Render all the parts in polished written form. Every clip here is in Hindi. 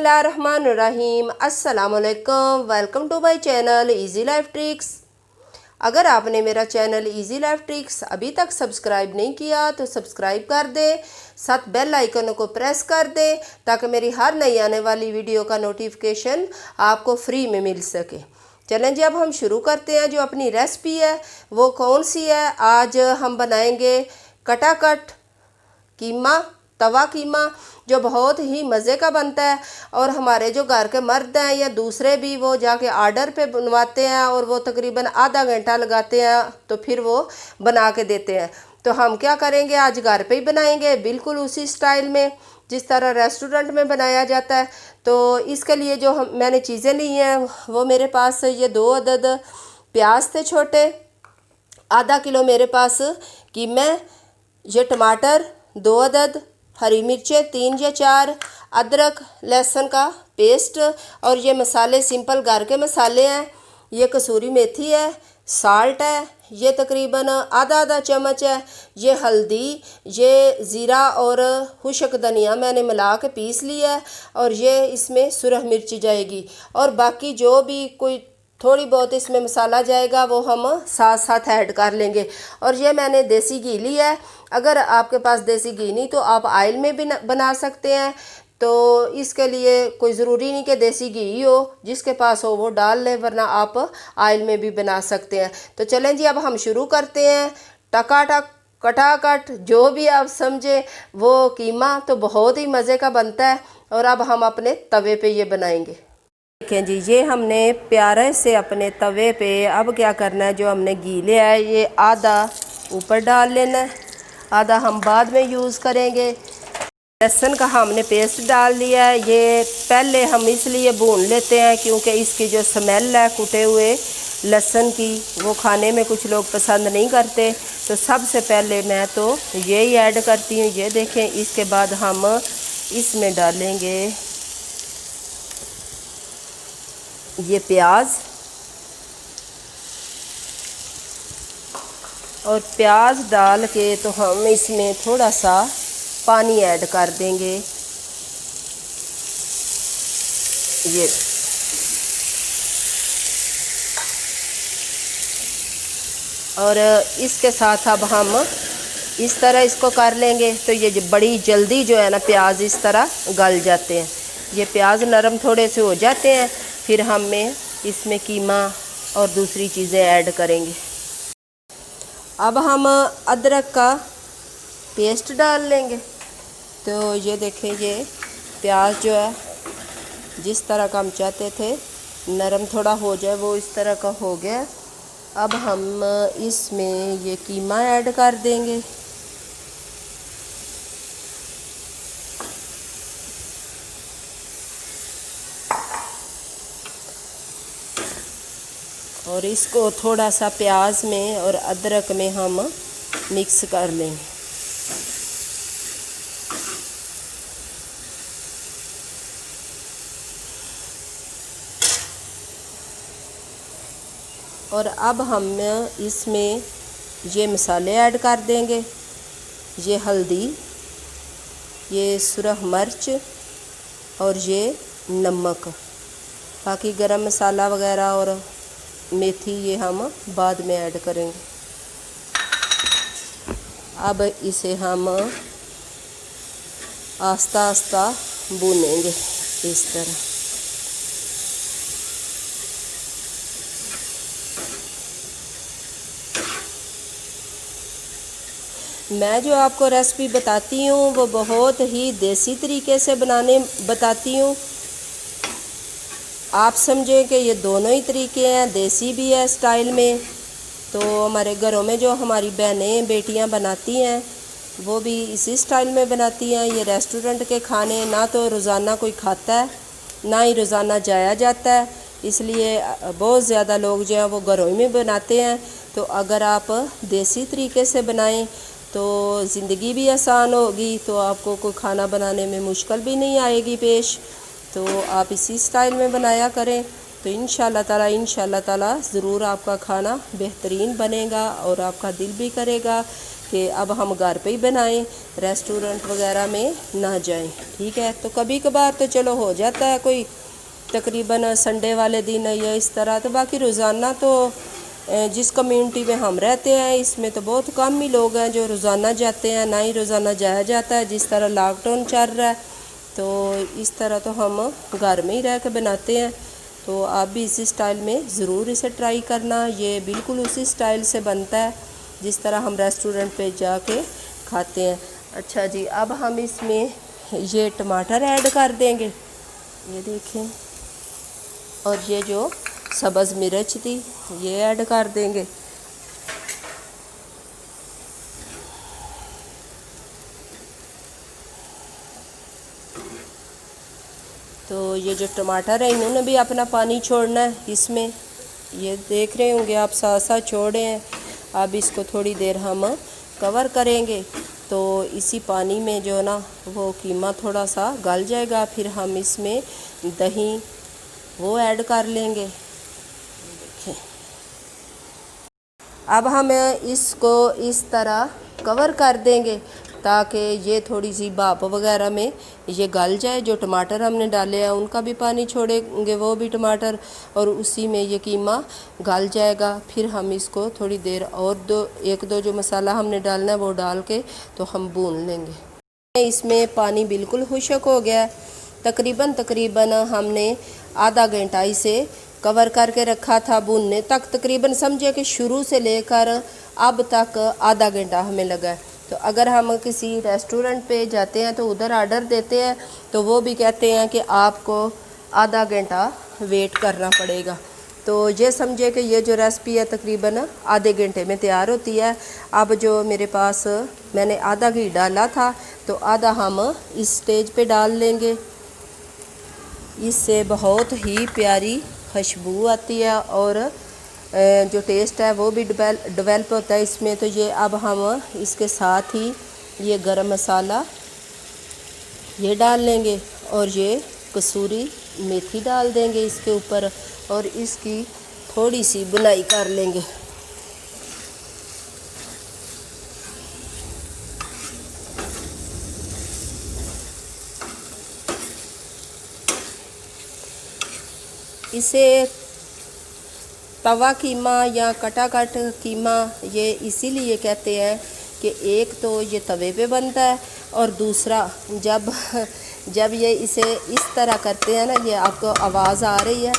बिस्मिल्लाहिर्रहमानिर्रहीम। अस्सलाम वालेकुम। Welcome to my channel easy life tricks. अगर आपने मेरा चैनल इजी लाइफ ट्रिक्स अभी तक सब्सक्राइब नहीं किया तो सब्सक्राइब कर दें, साथ बेल आइकन को प्रेस कर दें ताकि मेरी हर नई आने वाली वीडियो का नोटिफिकेशन आपको फ्री में मिल सके। चलें जी, अब हम शुरू करते हैं। जो अपनी रेसिपी है वो कौन सी है? आज हम बनाएंगे कटाकट कीमा, तवा कीमा, जो बहुत ही मज़े का बनता है। और हमारे जो घर के मर्द हैं या दूसरे भी, वो जाके आर्डर पे बनवाते हैं और वो तकरीबन आधा घंटा लगाते हैं तो फिर वो बना के देते हैं। तो हम क्या करेंगे, आज घर पे ही बनाएंगे बिल्कुल उसी स्टाइल में जिस तरह रेस्टोरेंट में बनाया जाता है। तो इसके लिए जो मैंने चीज़ें ली हैं वो मेरे पास ये 2 अदद प्याज थे छोटे, आधा किलो मेरे पास कीमे, ये टमाटर 2 अदद, हरी मिर्चें 3 या 4, अदरक लहसुन का पेस्ट, और ये मसाले सिंपल घर के मसाले हैं। ये कसूरी मेथी है, साल्ट है, ये तकरीबन आधा चम्मच है, ये हल्दी, ये ज़ीरा और खुश्क धनिया मैंने मिला के पीस लिया है, और ये इसमें सुरख मिर्ची जाएगी। और बाकी जो भी कोई थोड़ी बहुत इसमें मसाला जाएगा वो हम साथ साथ ऐड कर लेंगे। और ये मैंने देसी घी लिया है। अगर आपके पास देसी घी नहीं तो आप ऑयल में भी बना सकते हैं। तो इसके लिए कोई ज़रूरी नहीं कि देसी घी ही हो, जिसके पास हो वो डाल ले, वरना आप ऑयल में भी बना सकते हैं। तो चलें जी, अब हम शुरू करते हैं। टकाटक कटाकट जो भी आप समझे वो कीमा तो बहुत ही मज़े का बनता है। और अब हम अपने तवे पे ये बनाएंगे। देखें जी, ये हमने प्यारे से अपने तवे पे अब क्या करना है, जो हमने घी लिया है ये आधा ऊपर डाल लेना है, आधा हम बाद में यूज़ करेंगे। लहसुन का हमने पेस्ट डाल दिया है। ये पहले हम इसलिए भून लेते हैं क्योंकि इसकी जो स्मेल है कुटे हुए लहसुन की, वो खाने में कुछ लोग पसंद नहीं करते। तो सबसे पहले मैं तो यही ऐड करती हूँ। ये देखें, इसके बाद हम इसमें डालेंगे ये प्याज, और प्याज डाल के तो हम इसमें थोड़ा सा पानी ऐड कर देंगे। ये और इसके साथ अब हम इस तरह इसको कर लेंगे तो ये बड़ी जल्दी जो है ना प्याज इस तरह गल जाते हैं। ये प्याज नरम थोड़े से हो जाते हैं, फिर हमें इसमें कीमा और दूसरी चीज़ें ऐड करेंगे। अब हम अदरक का पेस्ट डाल लेंगे। तो ये देखें, ये प्याज जो है जिस तरह का हम चाहते थे नरम थोड़ा हो जाए वो इस तरह का हो गया। अब हम इसमें ये कीमा ऐड कर देंगे। और इसको थोड़ा सा प्याज में और अदरक में हम मिक्स कर लेंगे। और अब हम इसमें ये मसाले ऐड कर देंगे। ये हल्दी, ये सुरख मिर्च और ये नमक। बाकी गरम मसाला वगैरह और मेथी ये हम बाद में ऐड करेंगे। अब इसे हम आस्ता आस्ता भूनेंगे इस तरह। मैं जो आपको रेसिपी बताती हूँ वो बहुत ही देसी तरीके से बनाने बताती हूँ। आप समझें कि ये दोनों ही तरीके हैं, देसी भी है स्टाइल में। तो हमारे घरों में जो हमारी बहनें बेटियां बनाती हैं वो भी इसी स्टाइल में बनाती हैं। ये रेस्टोरेंट के खाने ना तो रोज़ाना कोई खाता है, ना ही रोज़ाना जाया जाता है, इसलिए बहुत ज़्यादा लोग जो है वो घरों में बनाते हैं। तो अगर आप देसी तरीके से बनाएं तो ज़िंदगी भी आसान होगी, तो आपको कोई खाना बनाने में मुश्किल भी नहीं आएगी पेश। तो आप इसी स्टाइल में बनाया करें तो इंशाल्लाह ताला ज़रूर आपका खाना बेहतरीन बनेगा और आपका दिल भी करेगा कि अब हम घर पे ही बनाएं, रेस्टोरेंट वगैरह में ना जाएं। ठीक है, तो कभी कभार तो चलो हो जाता है, कोई तकरीबन संडे वाले दिन या इस तरह, तो बाकी रोज़ाना तो जिस कम्युनिटी में हम रहते हैं इसमें तो बहुत कम ही लोग हैं जो रोज़ाना जाते हैं, ना ही रोज़ाना जाया जाता है। जिस तरह लॉकडाउन चल रहा है तो इस तरह तो हम घर में ही रह के बनाते हैं। तो आप भी इसी स्टाइल में ज़रूर इसे ट्राई करना। ये बिल्कुल उसी स्टाइल से बनता है जिस तरह हम रेस्टोरेंट पे जाके खाते हैं। अच्छा जी, अब हम इसमें ये टमाटर ऐड कर देंगे, ये देखें, और ये जो सब्ज़ मिर्च थी ये ऐड कर देंगे। तो ये जो टमाटर है इन्होंने भी अपना पानी छोड़ना है इसमें, ये देख रहे होंगे आप, साथ साथ छोड़े हैं। अब इसको थोड़ी देर हम कवर करेंगे तो इसी पानी में जो ना वो कीमा थोड़ा सा गल जाएगा। फिर हम इसमें दही वो ऐड कर लेंगे। देखिए, अब हम इसको इस तरह कवर कर देंगे ताकि ये थोड़ी सी भाप वगैरह में ये गल जाए। जो टमाटर हमने डाले हैं उनका भी पानी छोड़ेंगे वो भी टमाटर, और उसी में ये कीमा गल जाएगा। फिर हम इसको थोड़ी देर और एक दो जो मसाला हमने डालना है वो डाल के तो हम भून लेंगे। इसमें पानी बिल्कुल खुश्क हो गया, तकरीबन हमने आधा घंटा इसे कवर करके रखा था भूनने तक। तकरीबन समझे कि शुरू से लेकर अब तक आधा घंटा हमें लगा है। तो अगर हम किसी रेस्टोरेंट पे जाते हैं तो उधर ऑर्डर देते हैं तो वो भी कहते हैं कि आपको आधा घंटा वेट करना पड़ेगा। तो ये समझे कि ये जो रेसिपी है तकरीबन आधे घंटे में तैयार होती है। अब जो मेरे पास मैंने आधा घी डाला था तो आधा हम इस स्टेज पे डाल लेंगे। इससे बहुत ही प्यारी खुशबू आती है और जो टेस्ट है वो भी डेवलप होता है इसमें। तो ये अब हम इसके साथ ही ये गरम मसाला ये डाल लेंगे और ये कसूरी मेथी डाल देंगे इसके ऊपर और इसकी थोड़ी सी बुनाई कर लेंगे। इसे तवा कीमा या कटाकट कीमा ये इसीलिए कहते हैं कि एक तो ये तवे पे बनता है और दूसरा जब ये इसे इस तरह करते हैं ना, ये आपको आवाज़ आ रही है,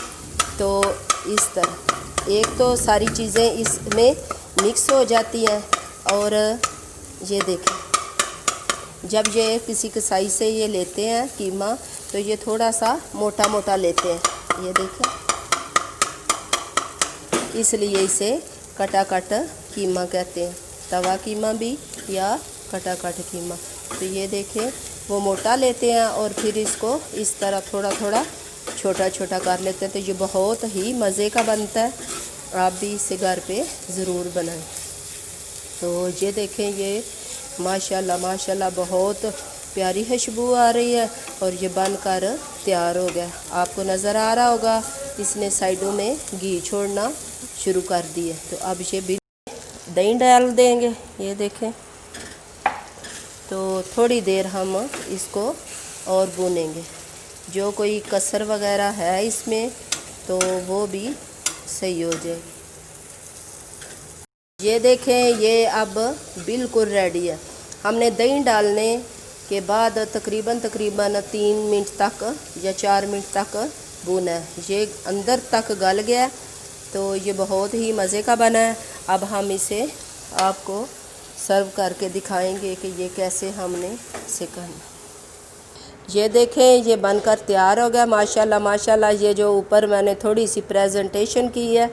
तो इस तरह एक तो सारी चीज़ें इसमें मिक्स हो जाती हैं। और ये देखें, जब ये किसी कसाई से ये लेते हैं कीमा तो ये थोड़ा सा मोटा मोटा लेते हैं, ये देखें, इसलिए इसे कटाकट कीमा कहते हैं, तवा कीमा भी या कटाकट कीमा। तो ये देखें वो मोटा लेते हैं और फिर इसको इस तरह थोड़ा थोड़ा छोटा छोटा कर लेते हैं। तो ये बहुत ही मज़े का बनता है, आप भी इसे घर पे ज़रूर बनाएं। तो ये देखें, ये माशाल्लाह माशाल्लाह बहुत प्यारी खुशबू आ रही है और ये बनकर तैयार हो गया। आपको नज़र आ रहा होगा इसने साइडों में घी छोड़ना शुरू कर दिए। तो अब ये भी दही डाल देंगे, ये देखें। तो थोड़ी देर हम इसको और भूनेंगे, जो कोई कसर वगैरह है इसमें तो वो भी सही हो जाएगी। ये देखें, ये अब बिल्कुल रेडी है। हमने दही डालने के बाद तकरीबन 3 मिनट तक या 4 मिनट तक भूना है। ये अंदर तक गल गया, तो ये बहुत ही मज़े का बना है। अब हम इसे आपको सर्व करके दिखाएंगे कि ये कैसे हमने इसे करना। ये देखें, ये बनकर तैयार हो गया माशाल्लाह माशाल्लाह। ये जो ऊपर मैंने थोड़ी सी प्रेजेंटेशन की है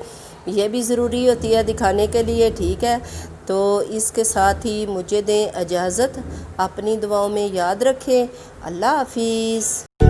ये भी ज़रूरी होती है दिखाने के लिए, ठीक है। तो इसके साथ ही मुझे दें इजाज़त, अपनी दुआओं में याद रखें। अल्लाह हाफिज़।